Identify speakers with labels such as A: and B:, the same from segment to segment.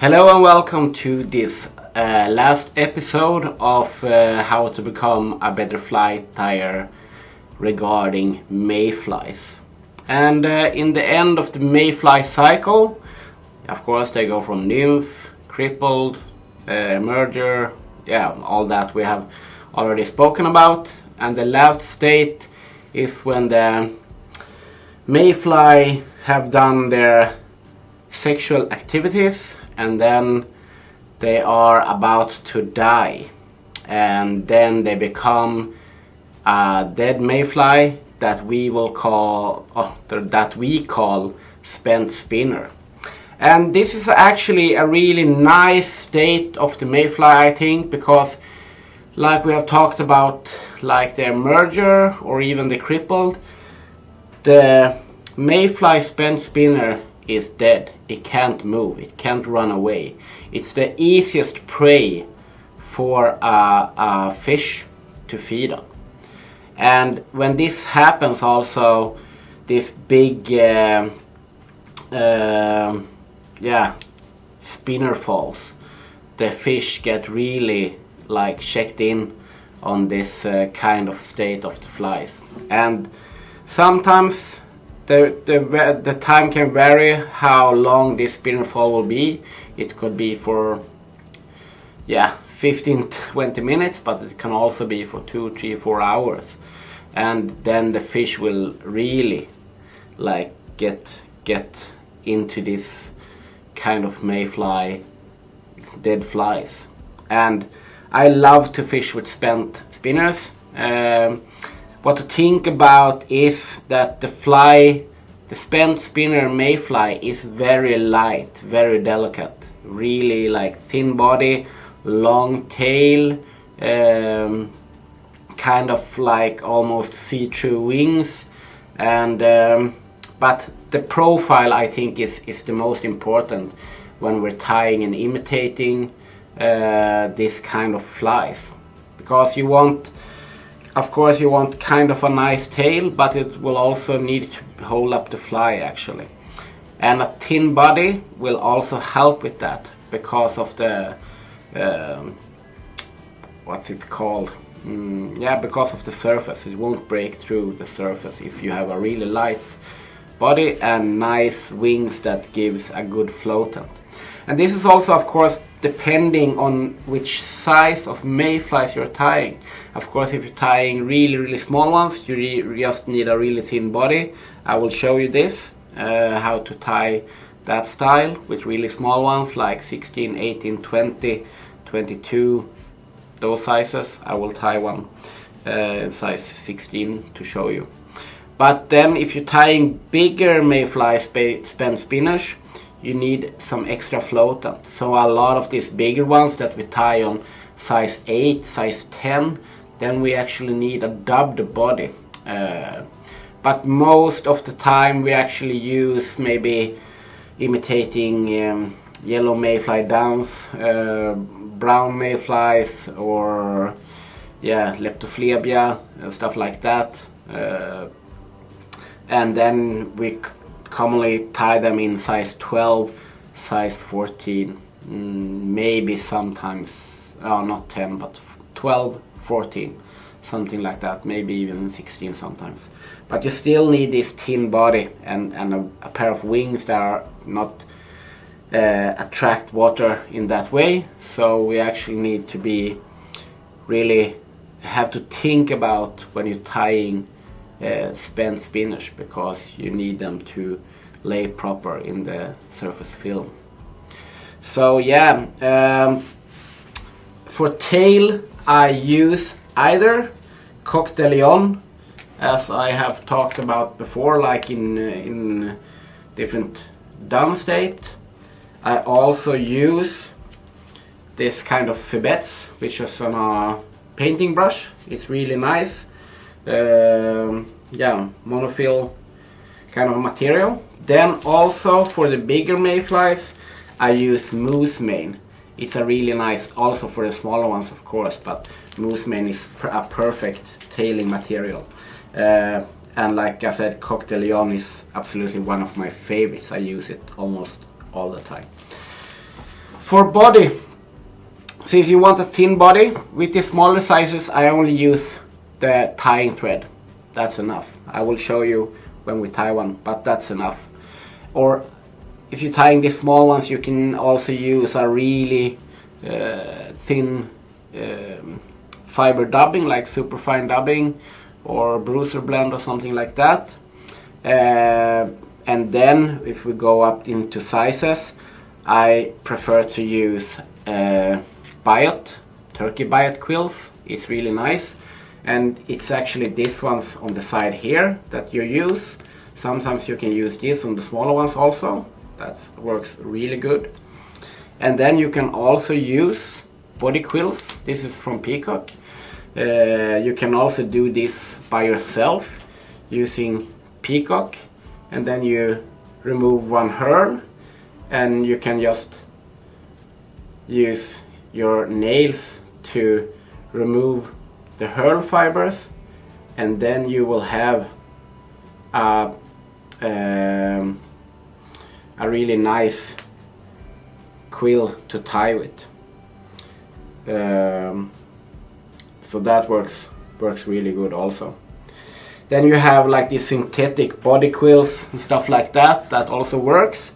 A: Hello and welcome to this last episode of how to become a better fly tyer regarding mayflies. And in the end of the mayfly cycle, of course they go from nymph, crippled, merger, all that we have already spoken about. And the last state is when the mayfly have done their sexual activities and then they are about to die, and then they become a dead mayfly that we call spent spinner. And this is actually a really nice state of the mayfly, I think, because like we have talked about, like their merger or even the crippled, the Mayfly Spent Spinner is dead. It can't move, it can't run away. It's the easiest prey for a fish to feed on. And when this happens also, this big spinner falls, the fish get really like checked in on this kind of state of the flies. And sometimes the time can vary how long this spinner fall will be. It could be for 15-20 minutes, but it can also be for 2, 3, 4 hours. And then the fish will really like get into this kind of mayfly dead flies. And I love to fish with spent spinners. What to think about is that the spent spinner mayfly is very light, very delicate, really like thin body, long tail, kind of like almost see-through wings, and but the profile I think is the most important when we're tying and imitating this kind of flies, because you want, of course, you want kind of a nice tail, but it will also need to hold up the fly actually. And a thin body will also help with that because of the what's it called? Because of the surface. It won't break through the surface if you have a really light body and nice wings that gives a good floatant. And this is also, of course, depending on which size of mayflies you're tying. Of course, if you're tying really small ones, you just need a really thin body. I will show you this, how to tie that style with really small ones like 16, 18, 20, 22, those sizes. I will tie one size 16 to show you. But then if you're tying bigger Mayfly Spent Spinners, you need some extra floatant. So a lot of these bigger ones that we tie on size 8, size 10, then we actually need a dubbed body. But most of the time we actually use maybe imitating yellow mayfly downs, brown mayflies, or leptophlebia and stuff like that. And then we commonly tie them in size 12, size 14, maybe sometimes, not 10, but 12, 14, something like that, maybe even 16 sometimes. But you still need this thin body and a pair of wings that are not attract water in that way. So we actually need to be really have to think about when you're tying spent spinners, because you need them to lay proper in the surface film. So for tail I use either Coq de Leon, as I have talked about before, like in different down state. I also use this kind of fibettes, which is on a painting brush. It's really nice. Monofill kind of material. Then also for the bigger mayflies I use moose mane. It's a really nice, also for the smaller ones of course, but moose mane is a perfect tailing material. And like I said, Coq de Leon is absolutely one of my favorites. I use it almost all the time. For body, since you want a thin body, with the smaller sizes I only use the tying thread. That's enough. I will show you when we tie one, but that's enough. Or if you're tying the small ones, you can also use a really thin fiber dubbing, like superfine dubbing or bruiser blend or something like that. And then if we go up into sizes, I prefer to use biot, turkey biot quills. It's really nice, and it's actually this ones on the side here that you use. Sometimes you can use this on the smaller ones also. That works really good. And then you can also use body quills. This is from Peacock. You can also do this by yourself using Peacock, and then you remove one herl, and you can just use your nails to remove the herl fibers, and then you will have a really nice quill to tie with. So that works really good also. Then you have like these synthetic body quills and stuff like that. That also works,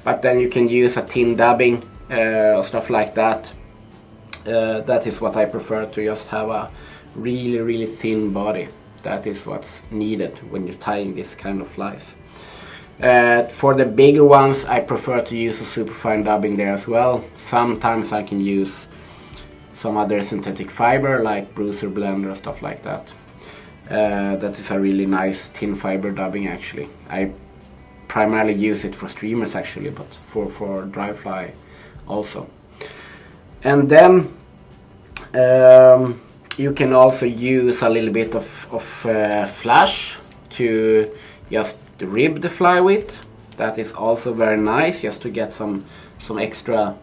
A: but then you can use a thin dubbing or stuff like that. That is what I prefer, to just have a really thin body. That is what's needed when you're tying this kind of flies. For the bigger ones, I prefer to use a superfine dubbing there as well. Sometimes I can use some other synthetic fiber like bruiser blend or stuff like that. That is a really nice thin fiber dubbing actually. I primarily use it for streamers actually, but for dry fly also. And then you can also use a little bit of flash to just rib the fly with. That is also very nice, just to get some extra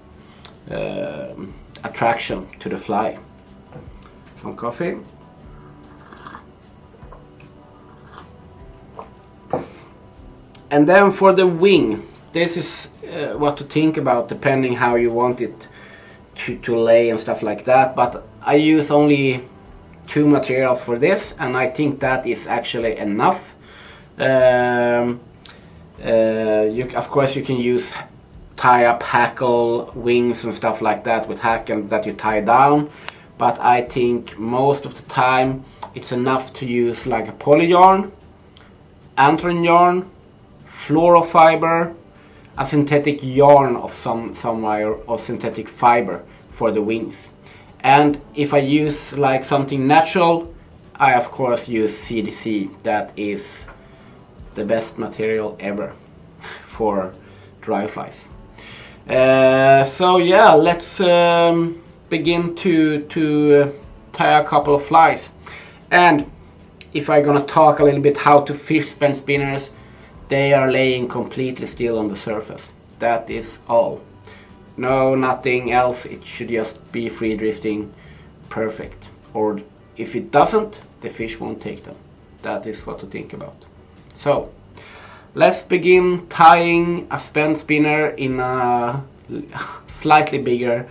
A: attraction to the fly. Some coffee. And then for the wing, this is what to think about depending how you want it to lay and stuff like that. But I use only 2 materials for this, and I think that is actually enough. Of course you can use tie up hackle wings and stuff like that with hack and that you tie down, but I think most of the time it's enough to use like a poly yarn, anthrone yarn, fluorofiber, a synthetic yarn of some wire or synthetic fiber for the wings. And if I use like something natural, I of course use CDC. That is the best material ever for dry flies. So yeah, let's begin to tie a couple of flies. And if I'm gonna talk a little bit how to fish spent spinners, they are laying completely still on the surface. That is all. No, nothing else. It should just be free drifting, perfect. Or if it doesn't, the fish won't take them. That is what to think about. So let's begin tying a spent spinner in a slightly bigger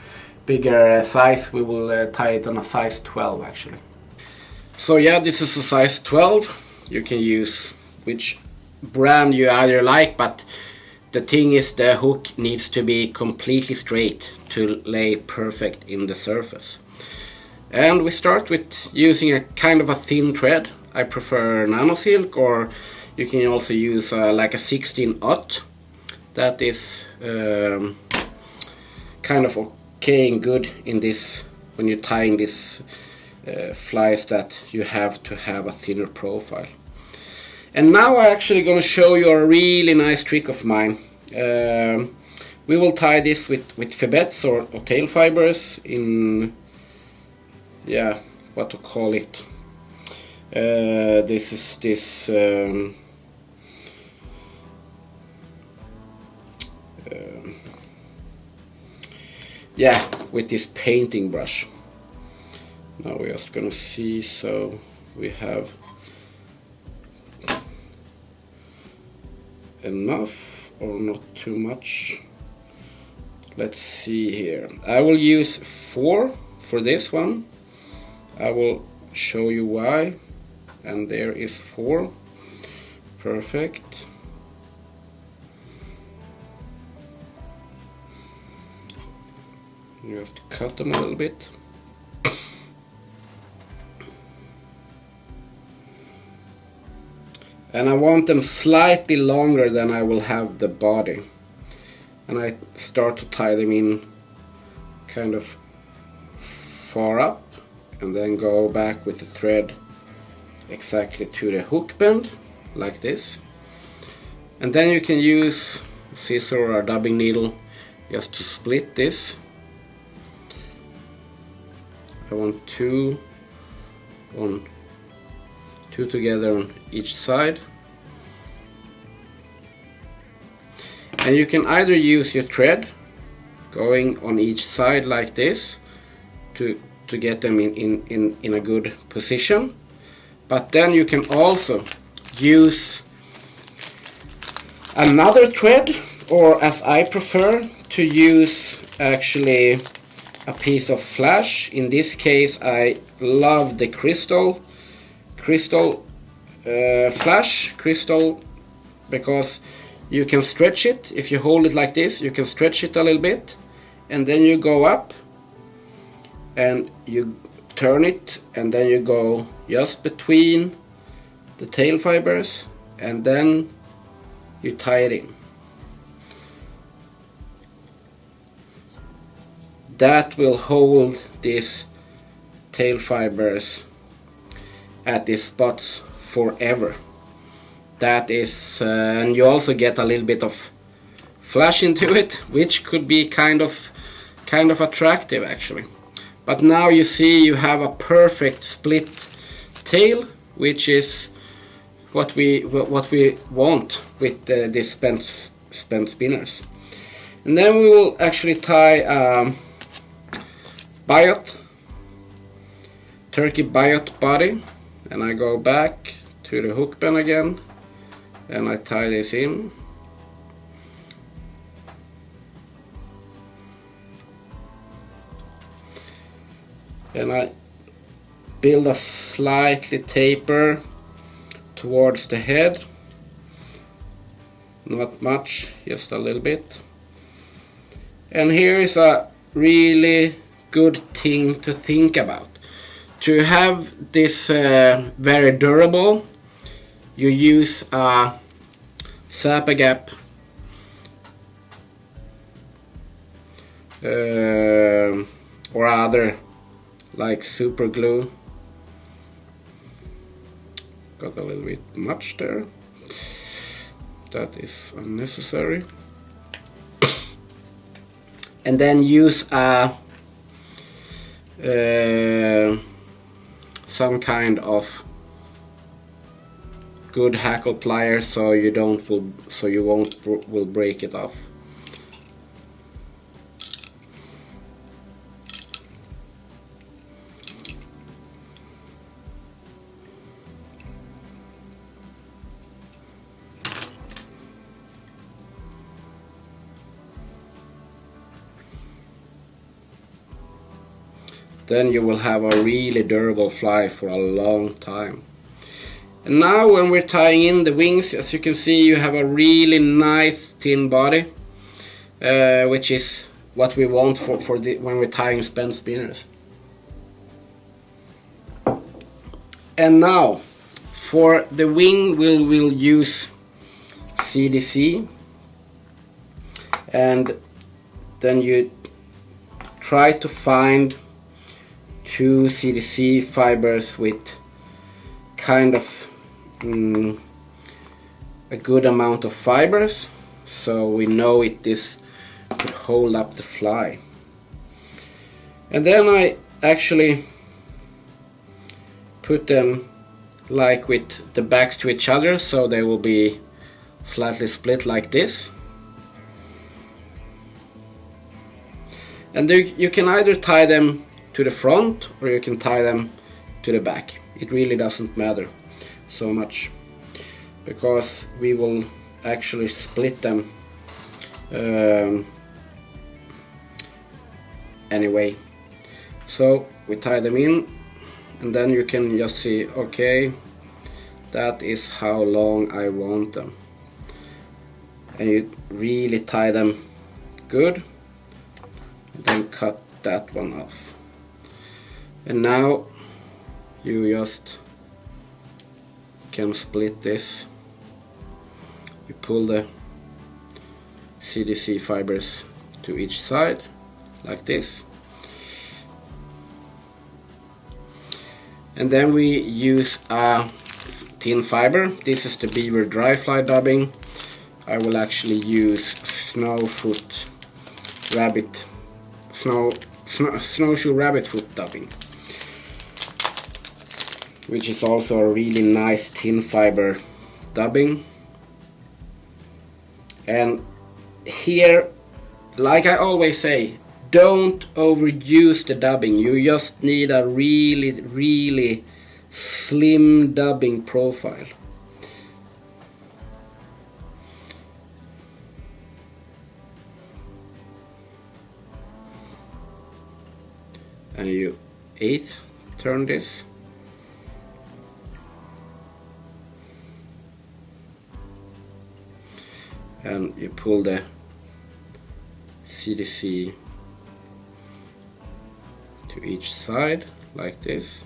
A: size. We will tie it on a size 12 actually. So yeah, this is a size 12. You can use which brand you either like, but the thing is the hook needs to be completely straight to lay perfect in the surface. And we start with using a kind of a thin thread. I prefer nano silk, or you can also use like a 16/0. That is kind of okay and good in this when you're tying these flies, that you have to have a thinner profile. And now I'm actually going to show you a really nice trick of mine. We will tie this with fibettes or tail fibers in, yeah, what to call it. This is this yeah, with this painting brush. Now we're just gonna see, so we have enough or not too much, let's see here. I will use 4 for this one. I will show you why. And there is 4. Perfect. Just cut them a little bit. And I want them slightly longer than I will have the body. And I start to tie them in kind of far up, and then go back with the thread exactly to the hook bend, like this. And then you can use a scissor or a dubbing needle just to split this. I want 2 together on each side. And you can either use your thread going on each side like this to get them in a good position, but then you can also use another thread, or as I prefer, to use actually a piece of flash. In this case I love the crystal flash because you can stretch it. If you hold it like this, you can stretch it a little bit, and then you go up and you turn it, and then you go just between the tail fibers, and then you tie it in. That will hold these tail fibers at these spots forever. That is, and you also get a little bit of flash into it, which could be kind of attractive actually. But now you see you have a perfect split tail, which is what we want with these spent spinners. And then we will actually tie turkey biot body, and I go back to the hook bend again, and I tie this in. And I build a slightly taper towards the head, not much, just a little bit. And here is a really good thing to think about. To have this very durable, you use a Sapagap or other like super glue. Got a little bit much there. That is unnecessary. And then use a some kind of good hackle pliers so you won't break it off. Then you will have a really durable fly for a long time. And now when we're tying in the wings, as you can see, you have a really nice thin body, which is what we want when we're tying spent spinners. And now for the wing we'll use CDC, and then you try to find 2 CDC fibers with kind of a good amount of fibers, so we know this could hold up the fly. And then I actually put them like with the backs to each other, so they will be slightly split like this. And you can either tie them to the front or you can tie them to the back. It really doesn't matter so much, because we will actually split them anyway. So we tie them in, and then you can just see, okay, that is how long I want them. And you really tie them good, then cut that one off. And now you just can split this. You pull the CDC fibers to each side like this, and then we use a thin fiber. This is the beaver dry fly dubbing. I will actually use snowshoe rabbit foot dubbing, which is also a really nice thin fiber dubbing. And here, like I always say, don't overuse the dubbing. You just need a really slim dubbing profile. And you eighth turn this. And you pull the CDC to each side like this,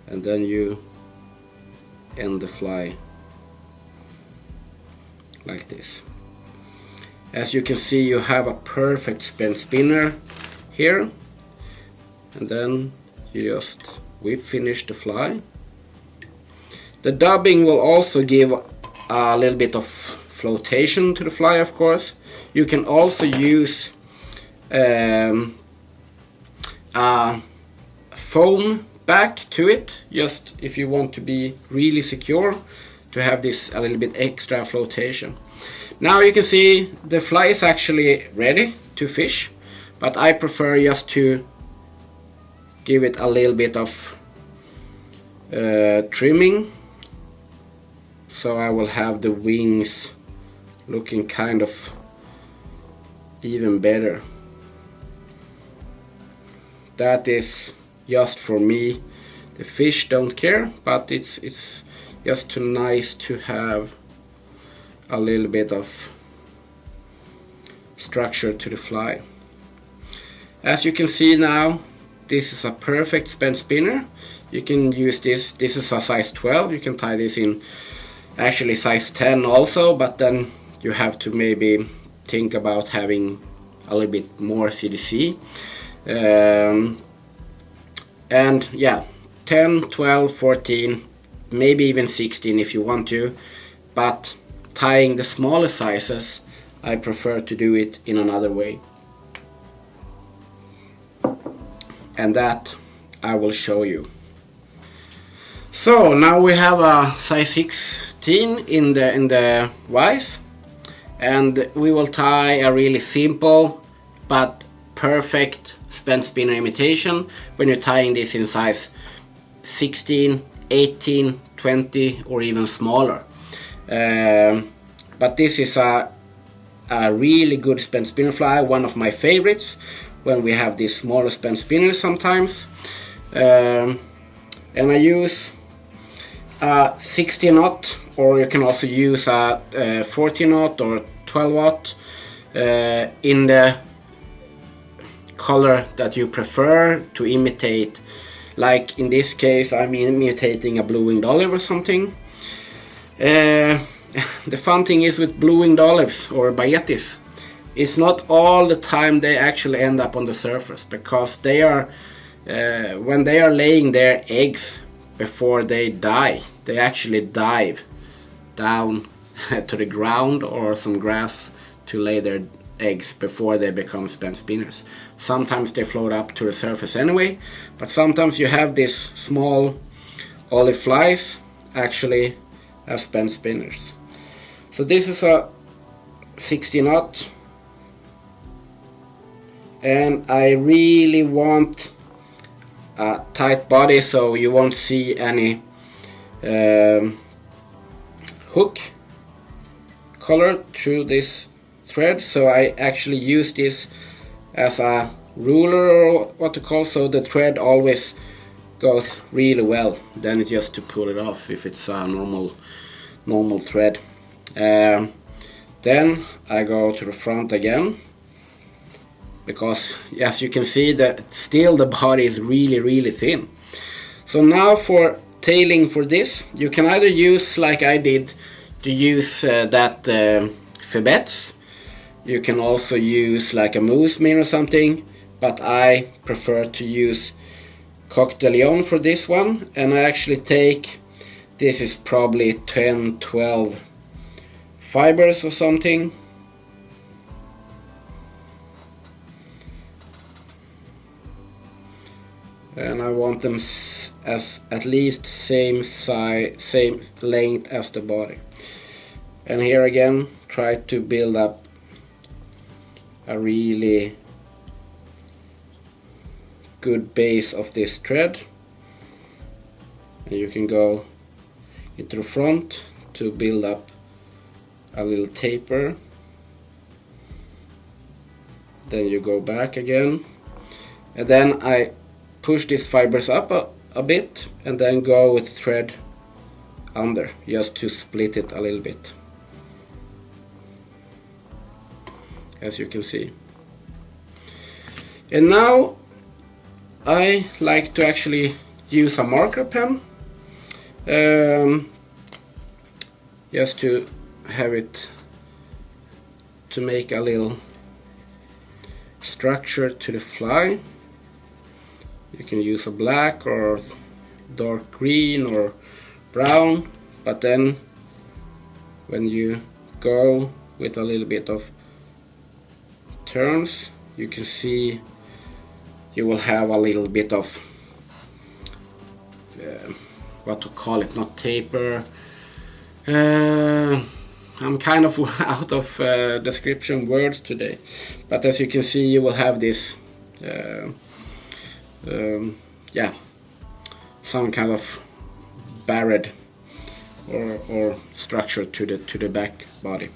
A: and then you end the fly like this. As you can see, you have a perfect spent spinner here, and then you just whip finish the fly. The dubbing will also give a little bit of flotation to the fly, of course. You can also use a foam back to it, just if you want to be really secure, to have this a little bit extra flotation. Now you can see the fly is actually ready to fish, but I prefer just to give it a little bit of trimming, so I will have the wings looking kind of even better. That is just for me. The fish don't care, but it's just too nice to have a little bit of structure to the fly. As you can see now, this is a perfect spent spinner. You can use this. This is a size 12. You can tie this in actually size 10 also, but then you have to maybe think about having a little bit more CDC. And yeah, 10, 12, 14, maybe even 16 if you want to, but tying the smaller sizes, I prefer to do it in another way. And that I will show you. So now we have a size 16 in the vise, and we will tie a really simple but perfect spent spinner imitation when you're tying this in size 16, 18, 20 or even smaller. But this is a really good spent spinner fly, one of my favorites when we have these smaller spent spinners sometimes. And I use a 60-knot, or you can also use a 40-knot or 12-watt in the color that you prefer to imitate. Like in this case, I'm imitating a blue-winged olive or something. The fun thing is with blue-winged olives or bayetis, it's not all the time they actually end up on the surface, because they are when they are laying their eggs before they die, they actually dive down to the ground or some grass to lay their eggs before they become spent spinners. Sometimes they float up to the surface anyway, but sometimes you have these small olive flies actually as spent spinners. So this is a 60-knot, and I really want a tight body so you won't see any hook color through this thread. So I actually use this as a ruler or what to call, so the thread always goes really well. Then it's just to pull it off if it's a normal thread. Then I go to the front again, because as you can see that still the body is really thin. So now for tailing for this, you can either use, like I did, to use that Fibets. You can also use like a moose min or something, but I prefer to use Coq de Lion for this one, and I actually take, this is probably 10-12 fibers or something. And I want them as at least same size, same length as the body. And here again, try to build up a really good base of this thread. And you can go into the front to build up a little taper. Then you go back again, and then I push these fibers up a bit, and then go with thread under, just to split it a little bit, as you can see. And now I like to actually use a marker pen, just to have it, to make a little structure to the fly. You can use a black or dark green or brown, but then when you go with a little bit of turns, you can see you will have a little bit of what to call it, not taper. I'm kind of out of description words today, but as you can see, you will have this yeah, some kind of barred or structure to the back body.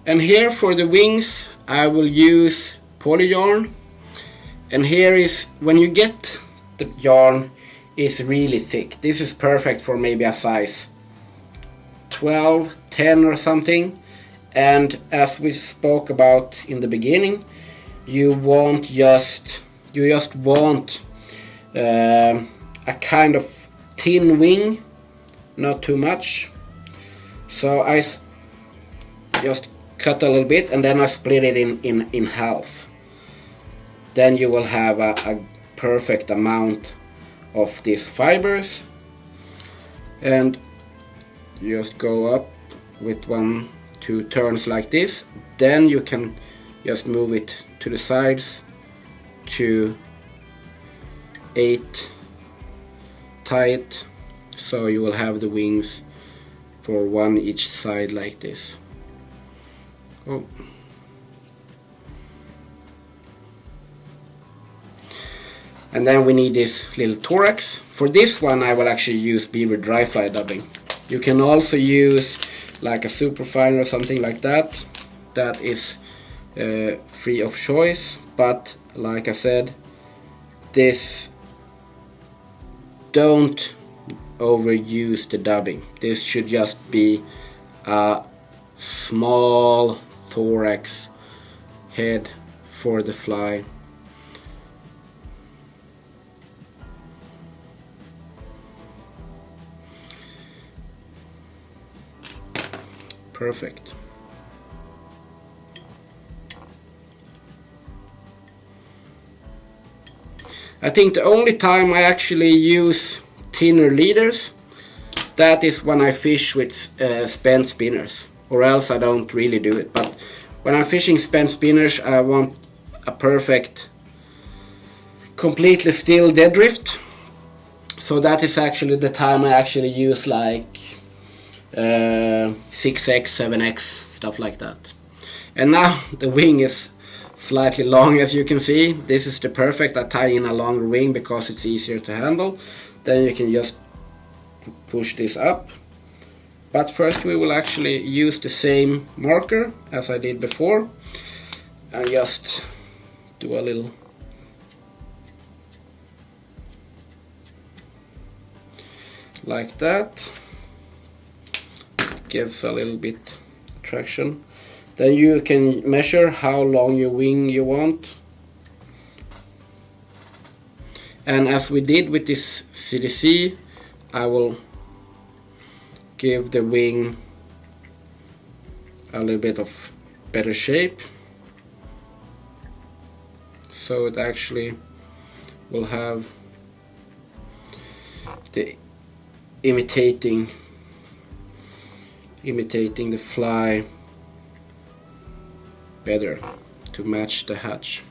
A: And here for the wings I will use poly yarn, and here is, when you get the yarn is really thick, this is perfect for maybe a size 12, 10 or something. And as we spoke about in the beginning, you just want a kind of thin wing, not too much. So I just cut a little bit, and then I split it in half. Then you will have a perfect amount of these fibers, and just go up with 1-2 turns like this. Then you can just move it to the sides to 8 tight, so you will have the wings for one each side like this. Oh. And then we need this little thorax. For this one I will actually use beaver dry fly dubbing. You can also use like a superfiner or something like that. That is free of choice, but like I said, this, don't overuse the dubbing. This should just be a small thorax head for the fly. Perfect. I think the only time I actually use thinner leaders, that is when I fish with spent spinners, or else I don't really do it. But when I'm fishing spent spinners, I want a perfect, completely still dead drift. So that is actually the time I actually use like 6x, 7x, stuff like that. And now the wing is slightly long, as you can see. This is the perfect. I tie in a longer wing because it's easier to handle. Then you can just push this up. But first we will actually use the same marker as I did before, and just do a little like that. Gives a little bit traction. Then you can measure how long your wing you want. And as we did with this CDC, I will give the wing a little bit of better shape, so it actually will have the imitating the fly better to match the hatch.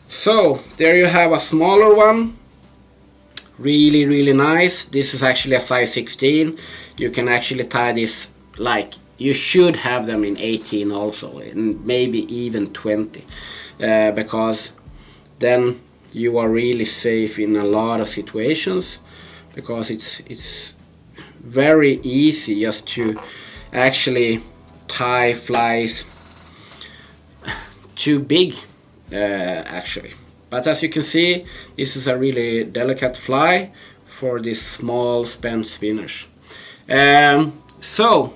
A: So there you have a smaller one, really nice. This is actually a size 16. You can actually tie this, like, you should have them in 18 also, and maybe even 20, because then you are really safe in a lot of situations, because it's very easy just to actually tie flies too big, actually. But as you can see, this is a really delicate fly for these small spent spinners. So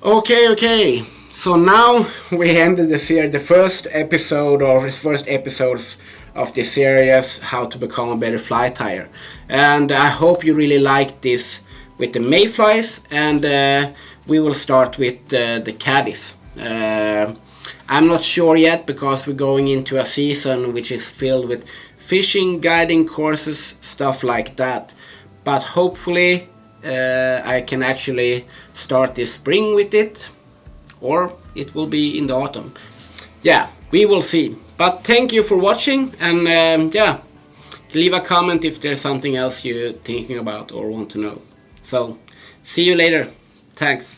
A: okay, so now we ended the first episode, or first episodes of this series, how to become a better fly tyer. And I hope you really liked this with the mayflies, and we will start with the caddies. I'm not sure yet, because we're going into a season which is filled with fishing, guiding courses, stuff like that. But hopefully I can actually start this spring with it, or it will be in the autumn. Yeah, we will see. But thank you for watching, and yeah, leave a comment if there's something else you're thinking about or want to know. So see you later. Thanks.